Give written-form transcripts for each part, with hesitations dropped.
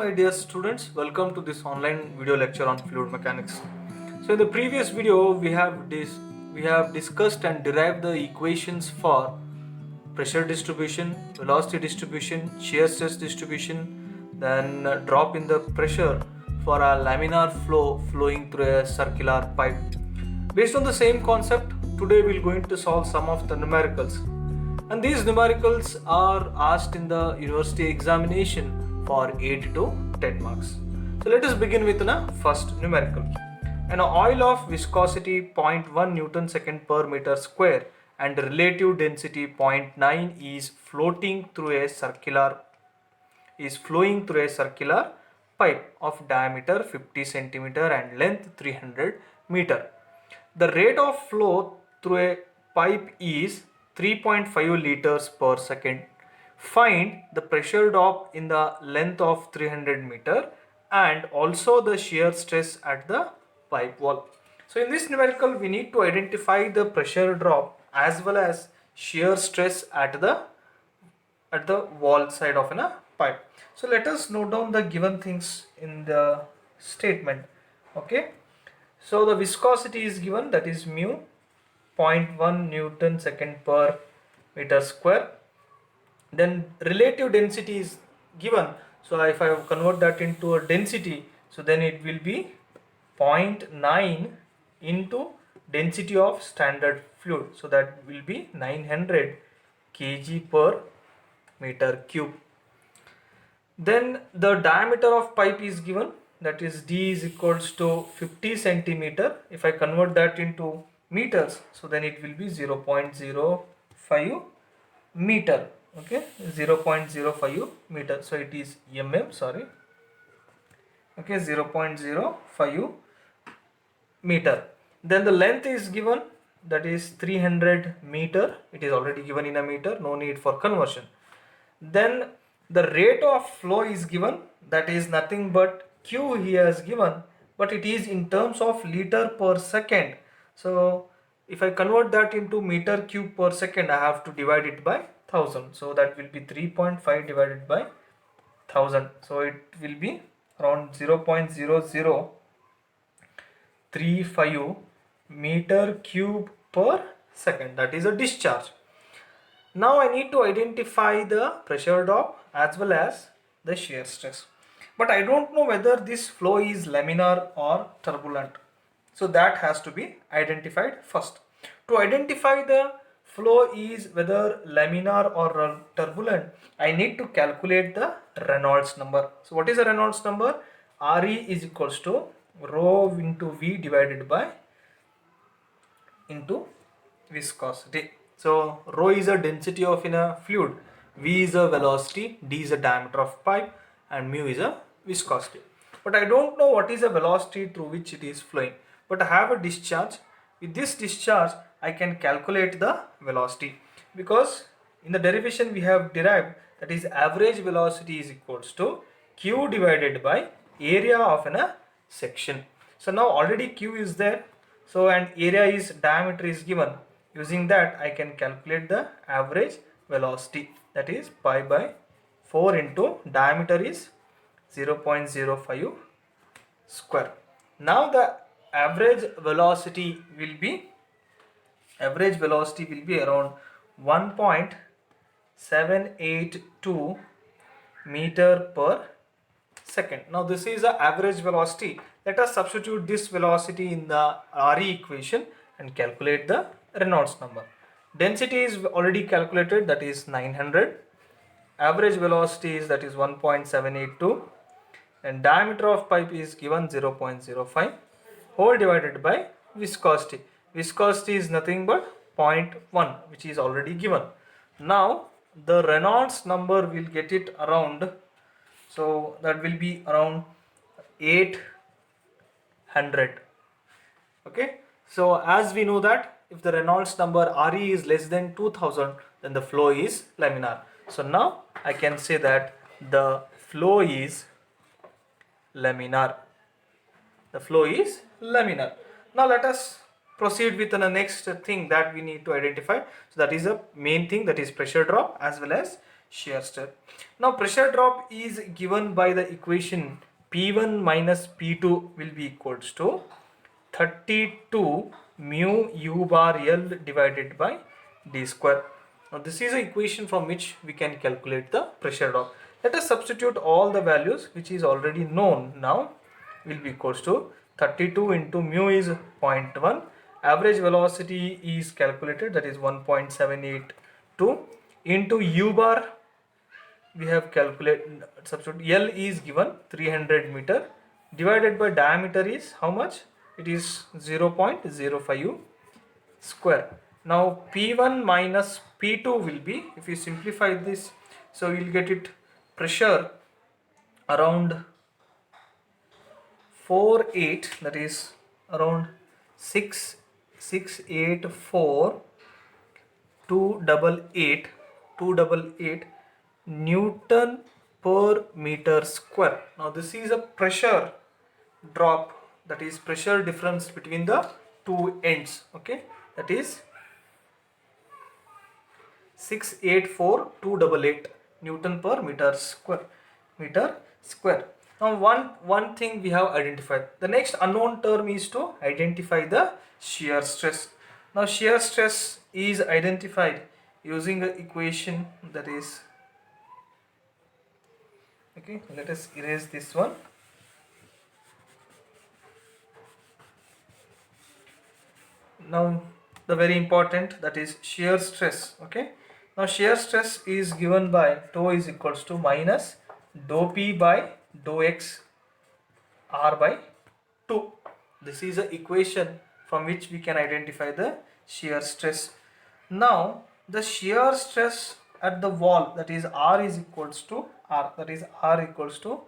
my dear students, welcome to this online video lecture on fluid mechanics. So in the previous video we have discussed and derived the equations for pressure distribution, velocity distribution, shear stress distribution, then drop in the pressure for a laminar flow flowing through a circular pipe. Based on the same concept, today we are going to solve some of the numericals. And these numericals are asked in the university examination for 8 to 10 marks. So let us begin with the first numerical. An oil of viscosity 0.1 Newton second per meter square and relative density 0.9 is flowing through a circular pipe of diameter 50 centimeter and length 300 meter. The rate of flow through a pipe is 3.5 liters per second. Find the pressure drop in the length of 300 meter and also the shear stress at the pipe wall. So in this numerical we need to identify the pressure drop as well as shear stress at the wall side of a pipe. So let us note down the given things in the statement. Okay. So the viscosity is given, that is mu 0.1 Newton second per meter square. Then relative density is given. So if I convert that into a density, so then it will be 0.9 into density of standard fluid. So that will be 900 kg per meter cube. Then the diameter of pipe is given, that is d is equals to 50 centimeter. If I convert that into meters, so then it will be 0.05 meter. Okay, 0.05 meter. So it is sorry. Okay, 0.05 meter. Then the length is given, that is 300 meter. It is already given in a meter, no need for conversion. Then the rate of flow is given, that is nothing but Q here is given, but it is in terms of liter per second. So if I convert that into meter cube per second, I have to divide it by 1000. So that will be 3.5 divided by 1000. So it will be around 0.0035 meter cube per second. That is a discharge. Now I need to identify the pressure drop as well as the shear stress. But I don't know whether this flow is laminar or turbulent. So that has to be identified first. To identify the flow is whether laminar or turbulent, I need to calculate the Reynolds number. So what is the Reynolds number? Re is equals to rho into V divided by into viscosity. So rho is a density of in a fluid, V is a velocity, D is a diameter of pipe, and mu is a viscosity. But I don't know what is the velocity through which it is flowing. But I have a discharge. With this discharge, I can calculate the velocity, because in the derivation we have derived, that is average velocity is equals to Q divided by area of a section. So now already Q is there. So and area is diameter is given. Using that I can calculate the average velocity, that is pi by 4 into diameter is 0.05 square. Now the average velocity will be around 1.782 meter per second. Now this is the average velocity. Let us substitute this velocity in the Re equation and calculate the Reynolds number. Density is already calculated, that is 900. Average velocity is, that is 1.782, and diameter of pipe is given 0.05 whole divided by viscosity. Viscosity is nothing but 0.1, which is already given. Now the Reynolds number will get it around, so that will be around 800. Okay, so as we know that if the Reynolds number Re is less than 2000, then the flow is laminar. So now I can say that the flow is laminar. The flow is laminar. Now let us proceed with the next thing that we need to identify. So that is a main thing, that is pressure drop as well as shear stress. Now pressure drop is given by the equation P1 minus P2 will be equals to 32 mu u bar L divided by d square. Now this is the equation from which we can calculate the pressure drop. Let us substitute all the values which is already known now. Will be equals to 32 into mu is 0.1. Average velocity is calculated, that is 1.782 into u bar we have calculated, substitute L is given 300 meter divided by diameter is how much? It is 0.05 square. Now P1 minus P2 will be, if you simplify this, so you will get it pressure around 48, that is around 684 288 Newton per meter square. Now this is a pressure drop, that is pressure difference between the two ends. Okay, that is 684,288 Newton per meter square. Now one thing we have identified. The next unknown term is to identify the shear stress. Now shear stress is identified using an equation, that is, okay, let us erase this one. Now the very important, that is shear stress. Okay, now shear stress is given by tau is equals to minus dou p by dou x r by 2. This is the equation from which we can identify the shear stress. Now the shear stress at the wall, that is r is equals to r, that is r equals to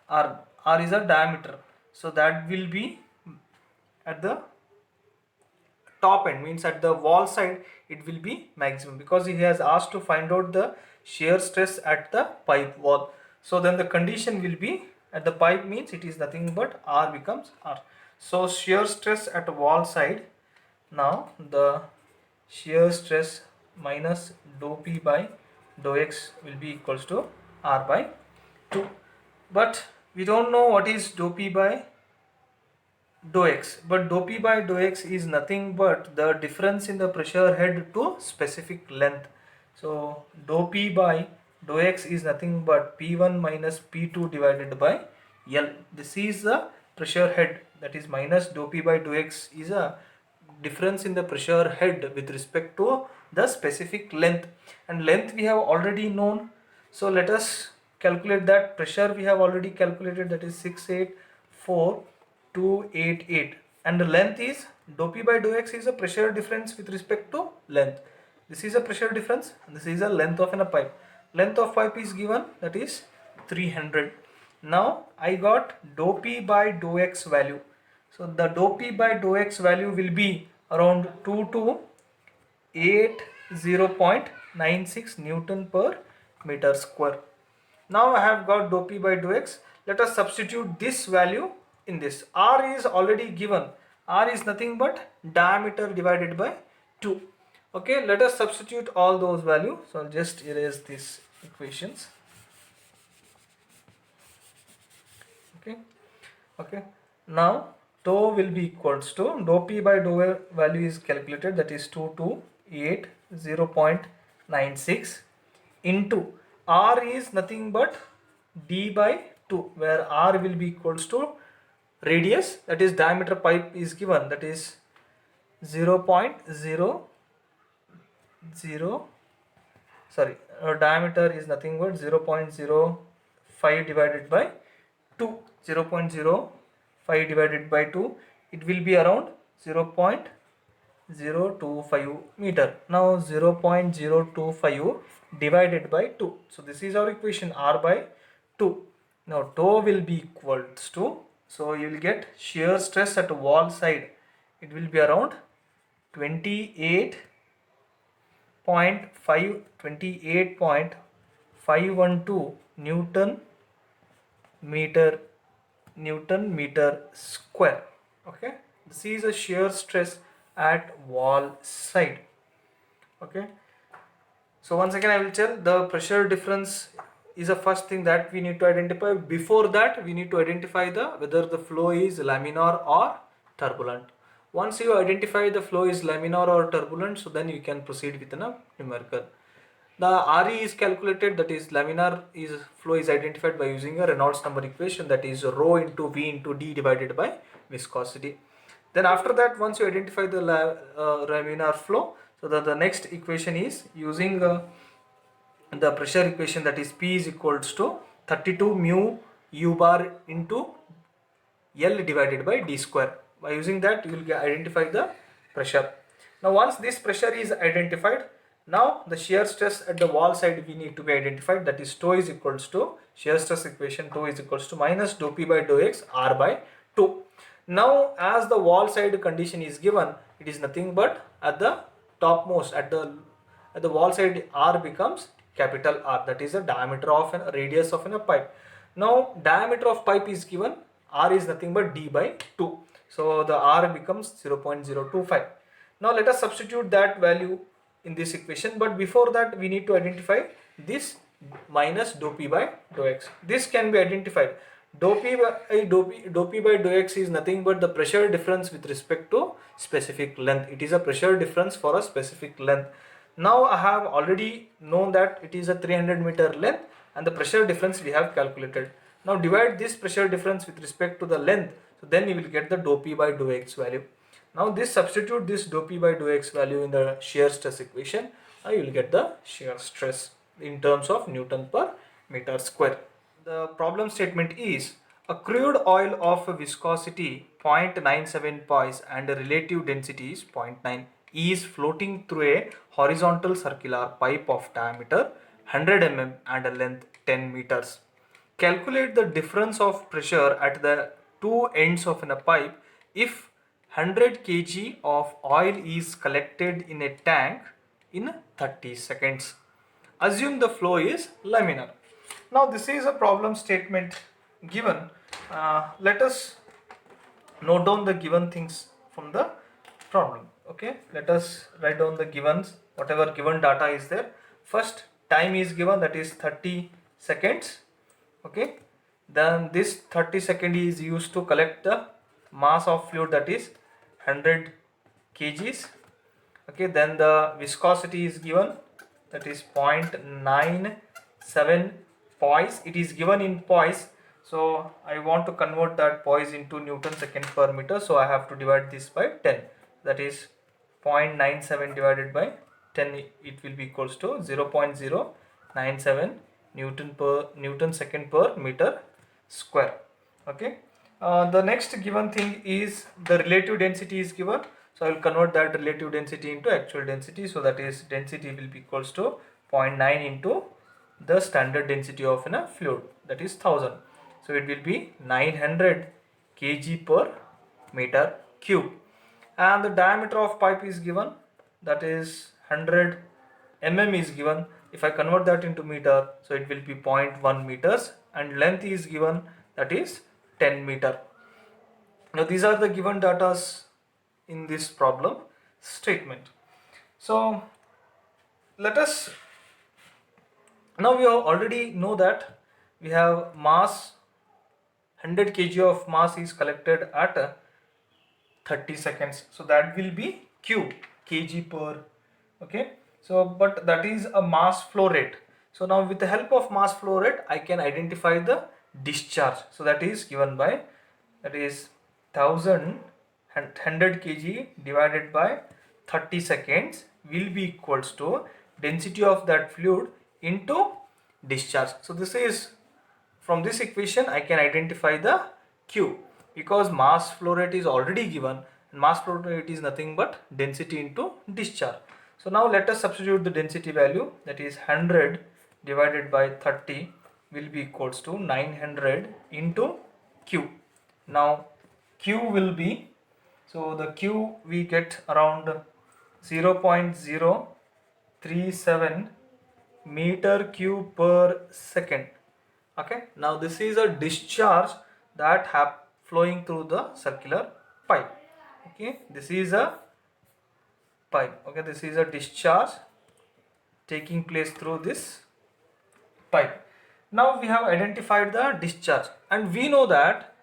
r is a diameter, so that will be at the top end, means at the wall side it will be maximum, because he has asked to find out the shear stress at the pipe wall. So then the condition will be at the pipe, means it is nothing but r becomes r. So shear stress at wall side, now the shear stress minus dou p by dou x will be equals to r by 2. But we don't know what is dou p by dou x, but dou p by dou x is nothing but the difference in the pressure head to specific length. So dou p by dou x is nothing but P1 minus P2 divided by L. This is the pressure head, that is minus dou p by dou x is a difference in the pressure head with respect to the specific length, and length we have already known. So let us calculate that. Pressure we have already calculated, that is 684,288, and the length is dou p by dou x is a pressure difference with respect to length. This is a pressure difference and this is a length of a pipe. Length of pipe is given, that is 300. Now I got dou p by dou x value. So the dou p by dou x value will be around 2280.96 Newton per meter square. Now I have got dou p by dou x. Let us substitute this value in this. R is already given. R is nothing but diameter divided by 2. Okay, let us substitute all those values. So I'll just erase these equations. Okay. Now tau will be equals to dou p by dou value is calculated, that is 2280.96 into r is nothing but d by 2, where r will be equals to radius, that is diameter pipe is given, that is 0.00, diameter is nothing but 0.05 divided by 2. 0.05 divided by 2, it will be around 0.025 meter. Now 0.025 divided by 2. So this is our equation, r by 2. Now tau will be equals to, so you will get shear stress at wall side, it will be around 28.512 Newton meter square. Okay, this is a shear stress at wall side. Okay, So once again I will tell, the pressure difference is the first thing that we need to identify. Before that we need to identify whether the flow is laminar or turbulent. Once you identify the flow is laminar or turbulent, so then you can proceed with a numerical. The RE is calculated, that is laminar flow is identified by using a Reynolds number equation, that is rho into V into D divided by viscosity. Then after that, once you identify the laminar flow, so the next equation is using the pressure equation, that is P is equals to 32 mu U bar into L divided by D square. By using that, you will identify the pressure. Now once this pressure is identified, now the shear stress at the wall side we need to be identified, that is τ is equals to shear stress equation, τ is equals to minus dou P by dou X R by 2. Now as the wall side condition is given, it is nothing but at the topmost, at the wall side R becomes capital R, that is the diameter of a radius of a pipe. Now diameter of pipe is given, R is nothing but D by 2. So the R becomes 0.025. Now let us substitute that value in this equation, but before that we need to identify this minus dou P by dou X. This can be identified. Dou P by dou X is nothing but the pressure difference with respect to specific length. It is a pressure difference for a specific length. Now I have already known that it is a 300 meter length and the pressure difference we have calculated. Now divide this pressure difference with respect to the length, so then you will get the dou P by dou X value. Now this substitute this dou P by dou X value in the shear stress equation, you will get the shear stress in terms of Newton per meter square. The problem statement is, a crude oil of viscosity 0.97 poise and a relative density is 0.9 is floating through a horizontal circular pipe of diameter 100 mm and a length 10 meters. Calculate the difference of pressure at the two ends of a pipe if 100 kg of oil is collected in a tank in 30 seconds. Assume the flow is laminar. Now this is a problem statement given. Let us note down the given things from the problem. Okay, let us write down the givens, whatever given data is there. First, time is given, that is 30 seconds. Okay, then this 30 second is used to collect the mass of fluid, that is 100 kgs. Okay, then the viscosity is given, that is 0.97 poise. It is given in poise, so I want to convert that poise into Newton second per meter, so I have to divide this by 10, that is 0.97 divided by 10, it will be equals to 0.097 Newton second per meter square. Okay, the next given thing is the relative density is given, so I will convert that relative density into actual density, so that is density will be equals to 0.9 into the standard density of a fluid, that is 1000, so it will be 900 kg per meter cube. And the diameter of pipe is given, that is 100 mm is given. If I convert that into meter, so it will be 0.1 meters, and length is given, that is 10 meter. Now these are the given datas in this problem statement. So let us, now we already know that we have mass, 100 kg of mass is collected at 30 seconds, so that will be Q, kg per. Okay, so but that is a mass flow rate. So now with the help of mass flow rate I can identify the discharge, so that is given by, that is 100 kg divided by 30 seconds will be equals to density of that fluid into discharge. So this is, from this equation I can identify the Q, because mass flow rate is already given, and mass flow rate is nothing but density into discharge. So now let us substitute the density value, that is 100 divided by 30 will be equals to 900 into Q. Now Q will be, so the Q we get around 0.037 meter cube per second. Okay, now this is a discharge that flowing through the circular pipe. Okay, this is a pipe. Okay, this is a discharge taking place through this pipe. Now we have identified the discharge, and we know that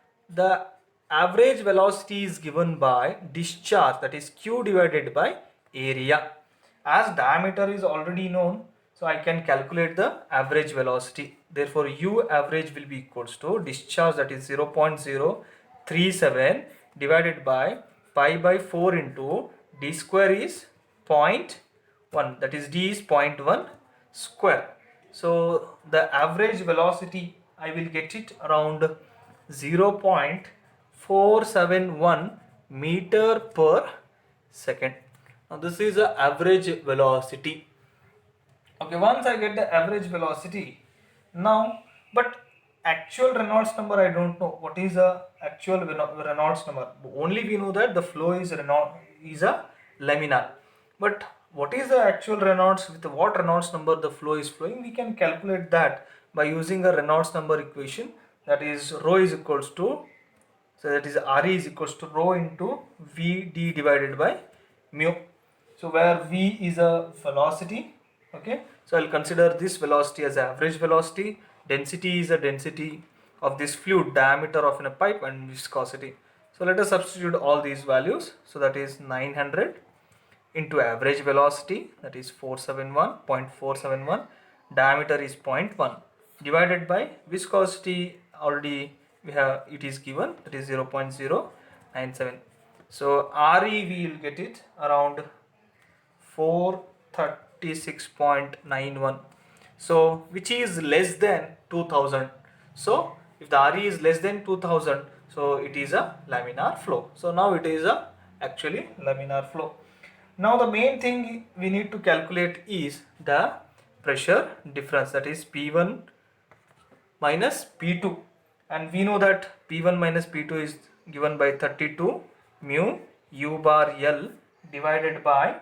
the average velocity is given by discharge, that is Q divided by area. As diameter is already known, so I can calculate the average velocity. Therefore U average will be equals to discharge, that is 0.037 divided by pi by 4 into d square is 0.1, that is d is 0.1 square. So the average velocity I will get it around 0.471 meter per second. Now this is the average velocity. Okay, once I get the average velocity, now, but actual Reynolds number I don't know. What is the actual Reynolds number? Only we know that the flow is a laminar. But what is the actual Reynolds, with what Reynolds number the flow is flowing? We can calculate that by using a Reynolds number equation, that is rho is equals to, so that is Re is equals to rho into Vd divided by mu. So where V is a velocity, okay, so I'll consider this velocity as average velocity, density is a density of this fluid, diameter of a pipe, and viscosity. So let us substitute all these values. So that is 900 into average velocity, that is 0.471, diameter is 0.1, divided by viscosity, already we have, it is given, that is 0.097. so Re we will get it around 436.91, so which is less than 2000. So if the Re is less than 2000, so it is a laminar flow. So now it is a actually laminar flow. Now the main thing we need to calculate is the pressure difference, that is P1 minus P2, and we know that P1 minus P2 is given by 32 mu U bar L divided by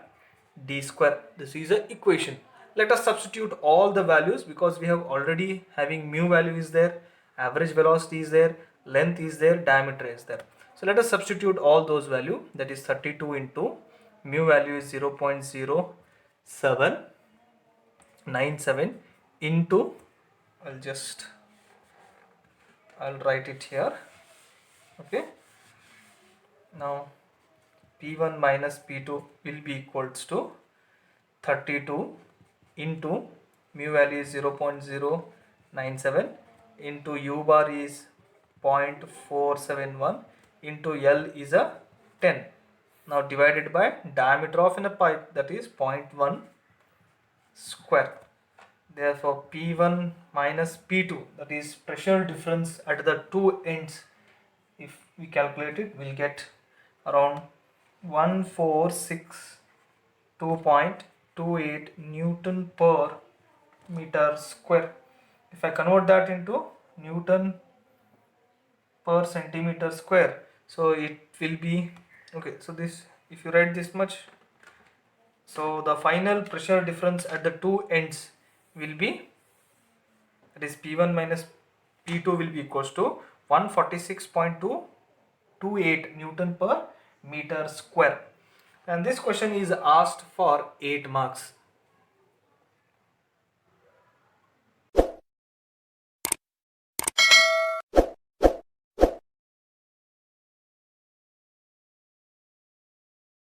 d square. This is the equation. Let us substitute all the values, because we have already having mu value is there, average velocity is there, length is there, diameter is there. So let us substitute all those value, that is 32 into mu value is 0.0797 into, I'll write it here. Okay, now P1 minus P2 will be equals to 32 into mu value is 0.097 into U bar is 0.471 into L is a 10. Now divided by diameter of a pipe, that is 0.1 square. Therefore P1 minus P2, that is pressure difference at the two ends, if we calculate it, we'll get around 1462.28 Newton per meter square. If I convert that into Newton per centimeter square, so it will be, okay, so this, if you write this much, so the final pressure difference at the two ends will be, that is P1 minus P2 will be equals to 146.228 Newton per meter square. And this question is asked for 8 marks.